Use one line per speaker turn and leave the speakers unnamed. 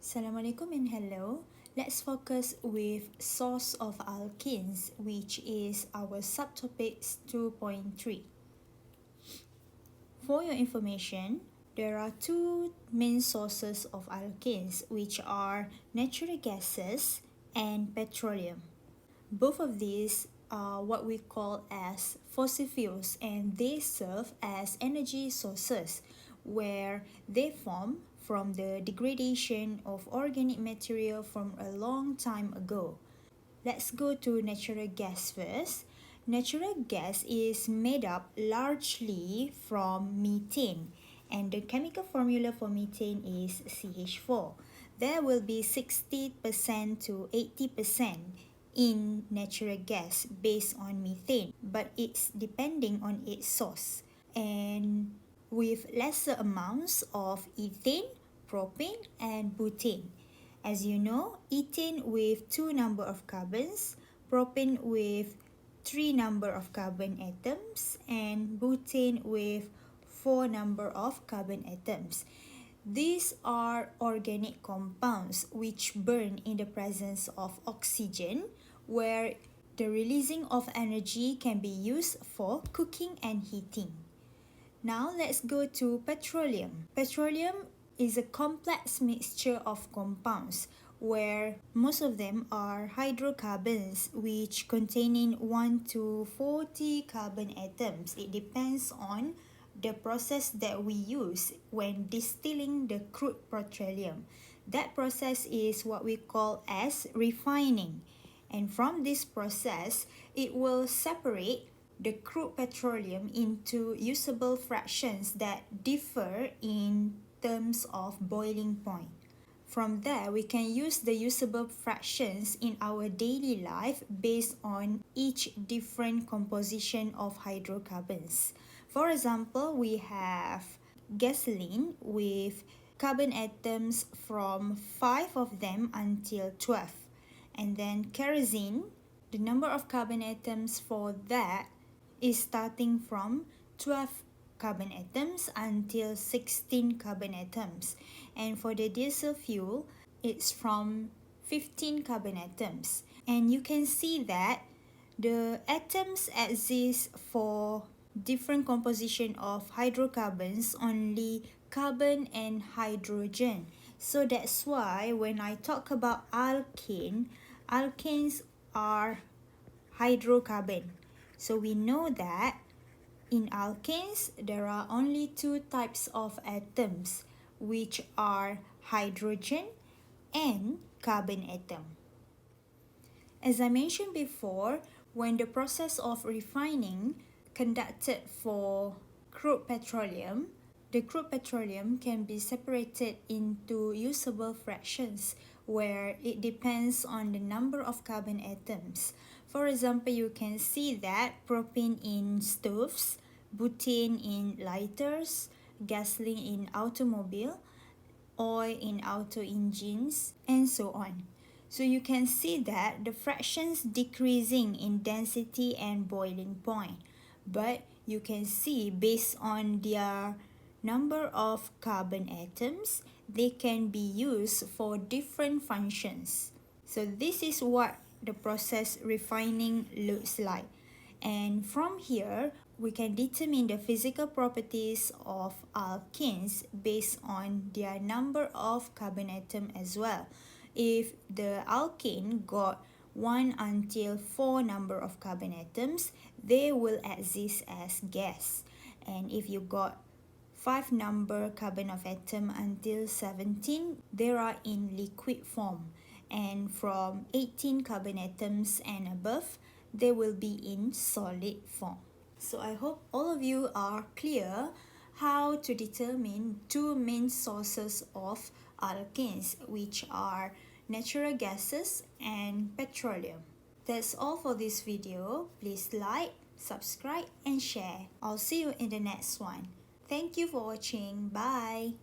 Assalamualaikum and hello. Let's focus with source of alkenes, which is our subtopics 2.3. For your information, there are two main sources of alkenes, which are natural gases and petroleum. Both of these are what we call as fossil fuels, and they serve as energy sources where they form from the degradation of organic material from a long time ago. Let's go to natural gas first. Natural gas is made up largely from methane, and the chemical formula for methane is CH4. There will be 60% to 80% in natural gas based on methane, but it's depending on its source. And with lesser amounts of ethane, propane, and butane. As you know, ethane with 2 number of carbons, propane with 3 number of carbon atoms, and butane with 4 number of carbon atoms. These are organic compounds which burn in the presence of oxygen, where the releasing of energy can be used for cooking and heating. Now let's go to petroleum. Petroleum is a complex mixture of compounds where most of them are hydrocarbons which containing 1 to 40 carbon atoms. It depends on the process that we use when distilling the crude petroleum. That process is what we call as refining. And from this process, it will separate the crude petroleum into usable fractions that differ in terms of boiling point. From there, we can use the usable fractions in our daily life based on each different composition of hydrocarbons. For example, we have gasoline with carbon atoms from 5 of them until 12. And then kerosene, the number of carbon atoms for that is starting from 12 carbon atoms until 16 carbon atoms. And for the diesel fuel, it's from 15 carbon atoms. And you can see that the atoms exist for different composition of hydrocarbons, only carbon and hydrogen. So that's why when I talk about alkanes are hydrocarbon. So we know that in alkanes, there are only two types of atoms, which are hydrogen and carbon atom. As I mentioned before, when the process of refining conducted for crude petroleum, the crude petroleum can be separated into usable fractions where it depends on the number of carbon atoms. For example, you can see that propane in stoves, butane in lighters, gasoline in automobile, oil in auto engines, and so on. So you can see that the fractions decreasing in density and boiling point. But you can see based on their number of carbon atoms, they can be used for different functions. So this is what the process refining looks like. And from here, we can determine the physical properties of alkenes based on their number of carbon atom as well. If the alkane got 1 until 4 number of carbon atoms, they will exist as gas. And if you got 5 number carbon of atom until 17, they are in liquid form. And from 18 carbon atoms and above, they will be in solid form. So I hope all of you are clear how to determine two main sources of alkenes, which are natural gases and petroleum. That's all for this video. Please like, subscribe, and share. I'll see you in the next one. Thank you for watching. Bye.